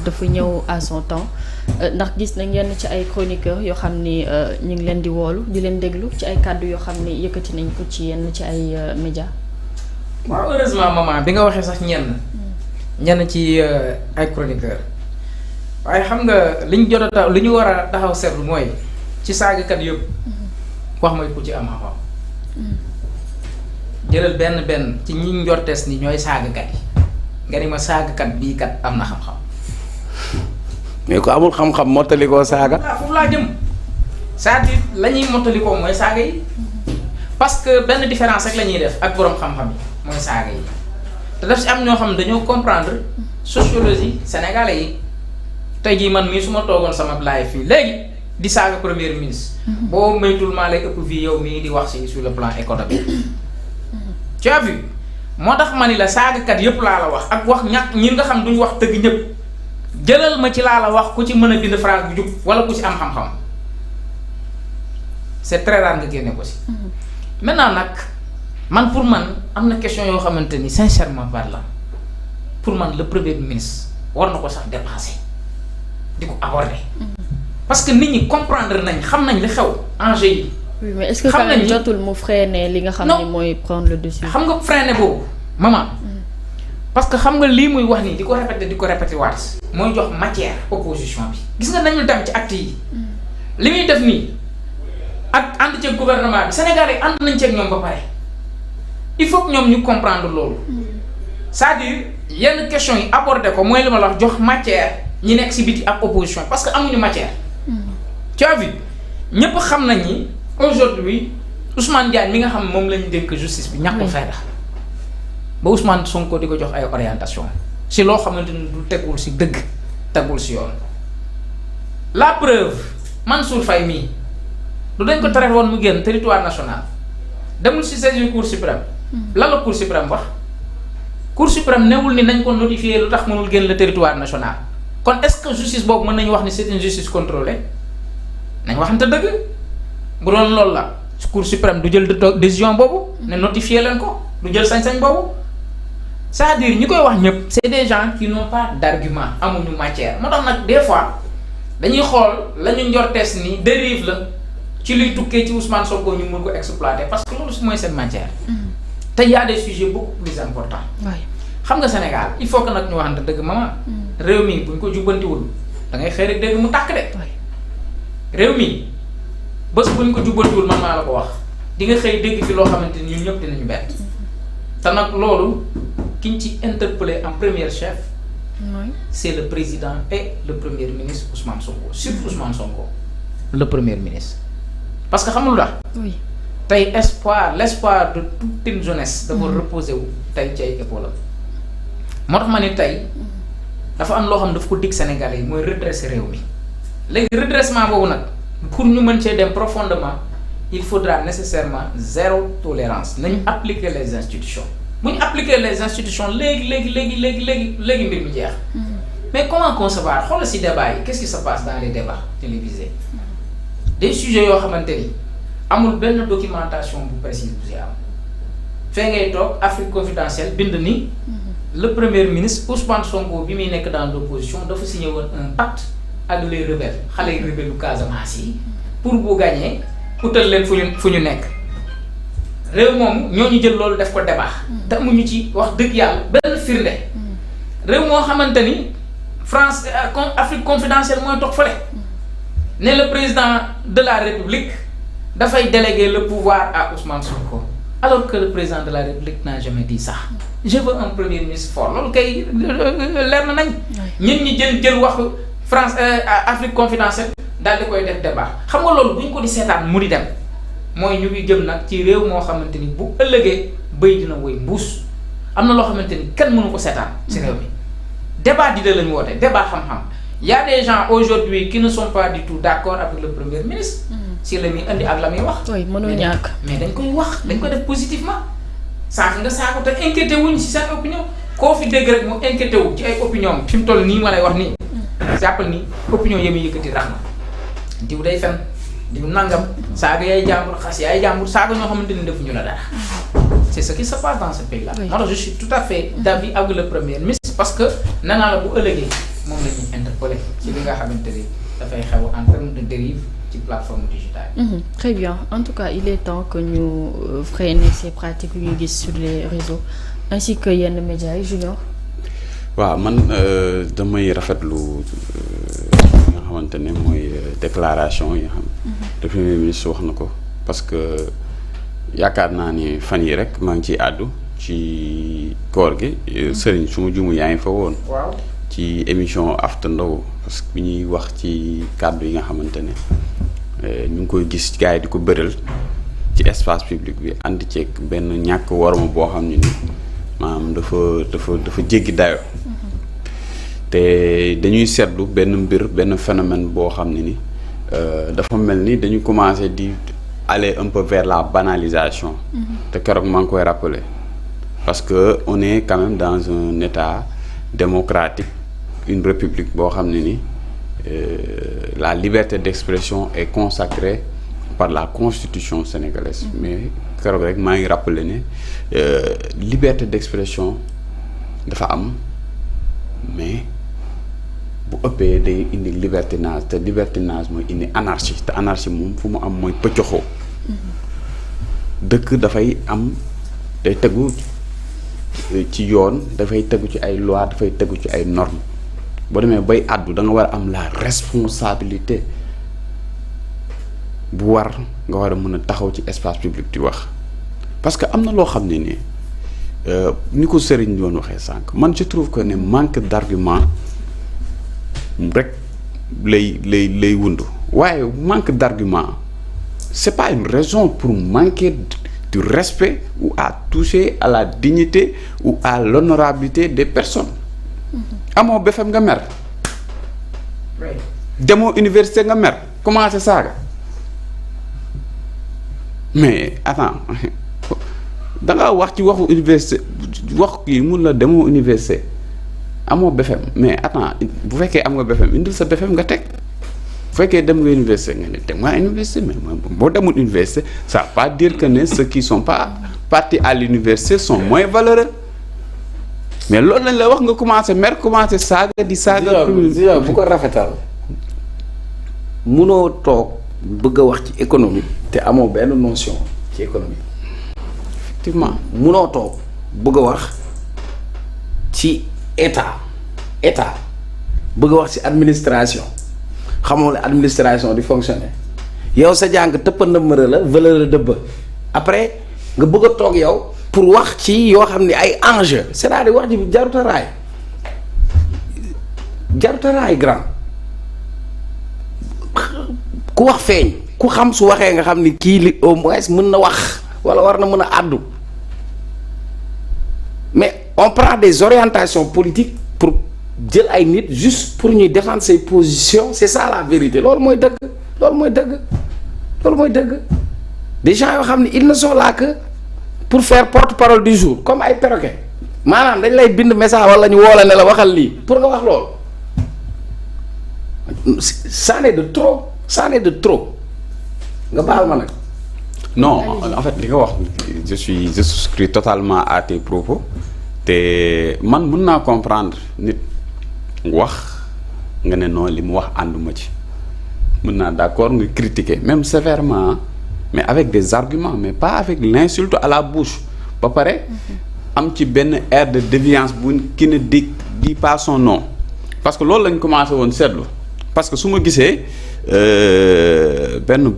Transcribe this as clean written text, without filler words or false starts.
dafa ñëw à son temps ndax gis nañ yenn ci ay chroniqueurs yoo xam ni ñu ngi leen di woolu di leen déglu ci ay kàddu yoo xam ni yëkkati nañ ko ci yenn ci ay médias. waaw heureusement maman bi nga waxee sax ñenn ci ay chroniqueurs waaye xam nga li ñu jot a li ñu war a taxaw seetlu mooy ci saagakat yëpp wax mooy ku ci am xam-xam jëlal benn ci ñi njortees ni ñooy saagakat yi nga ni ma saagakat bii kat am na xam-xam. mais ko amul xam-xam mottali koo saaga. waaw foofu laa jëm c'est-à-dire la ñuy mottali koo mooy saaga yi parce que benn différence rek la ñuy def ak boroom xam-xam yi mooy saaga yi te daf si am ñoo xam ne dañoo comprendre sociologie sénégalais yi tey jii man mii su ma toogoon sama live fii léegi di saaga premier ministre. boo moytul maa lay ëpp vie yow mii di wax si sur le plan économique. tu as vu moo tax ma ni la saagakat yëpp laa la wax ak wax ñàkk ñi nga xam duñ wax dëgg ñëpp jëlal ma ci laa la wax ku ci mën a bind phrase bu jub wala ku ci am xam-xam c'est très rare nga génne ko si. maintenant nag man pour man am na question yoo xamante ni sincèrement parlant pour man le premier ministre war na ko sax dépasser di ko aborder. parce que nit ñi comprendre nañ xam nañ li xew enjeu yi. oui mais est-ce que quand même jotul mu freiner li nga xam ni mooy prendre le dessus. xam nga freiner boobu maman. parce que xam nga lii muy wax nii di ko répéter waat mooy jox matière opposition bi gis nga nañu dem ci acte yi. li muy def nii ak ànd ceeg gouvernement bi Sénégalais ànd nañ ceeg ñoom ba pare il faut que ñoom ñu comprendre loolu. c'est-à-dire yenn questions yi aborder ko mooy li ma la wax jox matière ñi nekk ci biti ak opposition parce que amuñu matière. tu as vu ñëpp xam nañ ni. aujourd'hui Ousmane Diagne mi nga xam moom lañu dénk justice bi ñàkk fayda ba Ousmane Sonko di ko jox ay orientation si loo xamante ni du tegul si dëgg tegul si yoon la preuve Mansour Faye mii du dañ ko tere woon mu génn territoire national demul si saisir cour suprême lan la cour suprême wax cour suprême newul ni nañ ko notifier lu tax mënul génn le territoire national kon est-ce que justice boobu mën nañu wax ni c'est une justice contrôlée nañ waxante dëgg. bu doon loolu la cour suprême du jël décision boobu ne notifier leen ko du jël sañ-sañ boobu c'est-à-dire ñi koy wax ñëpp c'est des gens qui n'ont pas d'argument amuñu matière moo tax nag des fois dañuy xool la ñu njortees ni dérive la ci luy tukkee ci Ousmane Sonko ñu mën ko exploiter parce que loolu mooy seen matière. te y a des sujets beaucoup plus importants. xam nga Sénégal il faut que nag ñu waxante dëgg maman. réew mi buñ ko jubbantiwul da ngay xëy rek dégg mu tàkk de. réew mi. bés bu ñu ko jubbantiwul man maa la ko wax di nga xëy dégg fi loo xamante ni ñun ñëpp dinañu bett te nag loolu ki ñu ci interpellé en premier chef. c'est le président et le premier ministre Ousmane Sonko surtout Ousmane Sonko le premier ministre. parce que xamul la. oui tey l'espoir de toute une jeunesse. dafa reposer wu tey ci ay épaules moo tax ma ne tey dafa am loo xam dafa ko dig Sénégalais yi mooy redresser réew mi léegi redressement boobu nag. pour ñu mën cee dem profondément il faudra nécessairement zéro tolérance nañu appliquer les institutions bu ñu appliquer les institutions léegi mbir mi jeex. mais comment concevoir xoolal ci débat yi qu'est-ce qui se passe dans les débats télévisés des sujets yoo xamante ni amul benn documentation bu précise bu ci am fee ngay toog Afrique confidentielle bind ni le premier ministre Ousmane Sonko bi muy nekk dans l'opposition dafa signé woon un pacte ak les rebelles xale yu rebelle lu Casamance yi pour bu gagner utal leen fu ñu nekk réew moom ñooñu jël loolu def ko débat te amuñu ci wax dëgg yàlla benn firnde réew moo xamante ni France Afrique confidentielle mooy toog fële ne le président de la République dafay déléguer le pouvoir à Ousmane Sonko alors que le président de la République n'a jamais dit ça. Je veux un premier ministre fort loolu kay leer na nañ ñun ñi jël waxu France Afrique confidentielle daal di koy def débat xam nga loolu bu ñu ko di seetaan mu di dem mooy ñu ngi jëm nag ci réew moo xamante ni bu ëllëgee bëy dina woy mbuus am na loo xamante ni kenn mënu ko seetaan ci réew mi débat di la ñu woote débat xam-xam y a des gens aujourd'hui qui ne sont pas du tout d'accord avec le premier ministre si la muy indi ak la muy wax mënul ñàkk mais dañ koy wax dañ koy def positivement saako nga saako te inquiété wuñ ci seen opinion koo fi dégg rek mu inquiété wu ci ay opinion fi mu toll nii ma lay wax nii jàppal ni opinion yi muy yëkkati rax na diw day fen diw nangam saaga yaay jàmbur xas yaay jàmbur saaga ñoo xamante ni defuñu la dara c'est ce qui se passe dans ce pays là moo tax je suis tout à fait d'avis avec le premier ministre parce que nee naa la bu ëllëgee moom la ñuy interpellé ci li nga xamante ni dafay xew en termes de dérive ci plateforme digitale yi. Très bien, en tout cas il est temps que ñu freiner ces pratiques yu ñu gis sur les réseaux ainsi que yenn médias yi. Junior. waaw man damay rafetlu nga xamante ne mooy déclaration yi nga xam. le premier ministre wax na ko parce que yaakaar naa ni fan yi rek maa ngi ciy àddu ci koor gi. Serigne su ma jumu yaa ngi fa woon. waaw ci émission After Ndogou parce que bi ñuy wax ci kàddu yi nga xamante ne ñu ngi koy gis gars yi di ko bëral ci espace public bi ànd ceeg benn ñàkk warma boo xam ne ni maanaam dafa jéggi dayo te dañuy seetlu benn mbir benn phénomène boo xam ne ni dafa mel ni dañu commencé di aller un peu vers la banalisation. te keroog maa ngi koy rappeler parce que on est quand même dans un état démocratique, une république boo xam ne ni la liberté d'expression est consacrée par la constitution sénégalaise. mais keroog rek maa ngi rappeler ne liberté d'expression dafa am mais bu ëppee day indi libertinage te libertinage mooy indi anarchie te anarchie moom fu mu am mooy pëccoxoo. dëkk dafay am day tegu ci yoon, dafay tegu ci ay loi, dafay tegu ci ay normes boo demee bay àddu da nga war a am la responsabilité bu war nga war a mën a taxaw ci espace public di wax parce que am na loo xam ne nii ni ko Serigne doon waxee sànq man je trouve que ne manque d'argument rek lay wundu waaye manque d'argument c'est pas une raison pour manquer du respect ou à toucher à la dignité ou à l'honorabilité des personnes. amoo BFM nga mer. demoo université nga mer commencé saaga mais attends da nga wax ci waxu université wax kii mun la demoo université amoo BFM mais attends bu fekkee am nga BFM indil sa BFM nga teg bu fekkee dem nga université nga ne dem nga université mais boo demul université ça veut pas dire que ne ceux qui sont pas partis à l'université sont moins valeureux mais loolu lañ la wax nga commencé mer commencé saaga di saaga. bu ko rafetal munoo toog bëgg a wax ci économie te amoo benn notion ci économie. effectivement munoo toog bëgg a wax ci état bëgg a wax ci administration xamoo ne administration di fonctionner yow sa jàng tëppa ndëmmëra la valeur dëbba après nga bëgg a toog yow pour wax ci yoo xam ne ay enjeu c'est-à-dire wax ji jarutaraay grand ku wax feeñ ku xam su waxee nga xam ni kii li au moins mën na wax walla war na mën a àddu mais on prend des orientations politiques pour jël ay nit juste pour ñuy défendre ses positions c'est ça la vérité loolu mooy dëgg des gens yoo xam ne ils ne sont là que pour faire porte-parole du jour comme ay perroquet maanaam dañ lay bind message wala ñu woo la ne la waxal lii pour nga wax loolu ça n'est de trop nga baal ma nag. non en fait li nga wax je souscris totalement à tes propos te man mën naa comprendre nit wax nga ne non li mu wax ànduma ci mën naa d'accord nga critiquer même sévèrement mais avec des arguments mais pas avec l'insulte à la bouche ba pare am ci benn air de déviance bu qui ne dit pas son nom parce que loolu lañ commencé woon seetlu parce que su ma gisee benn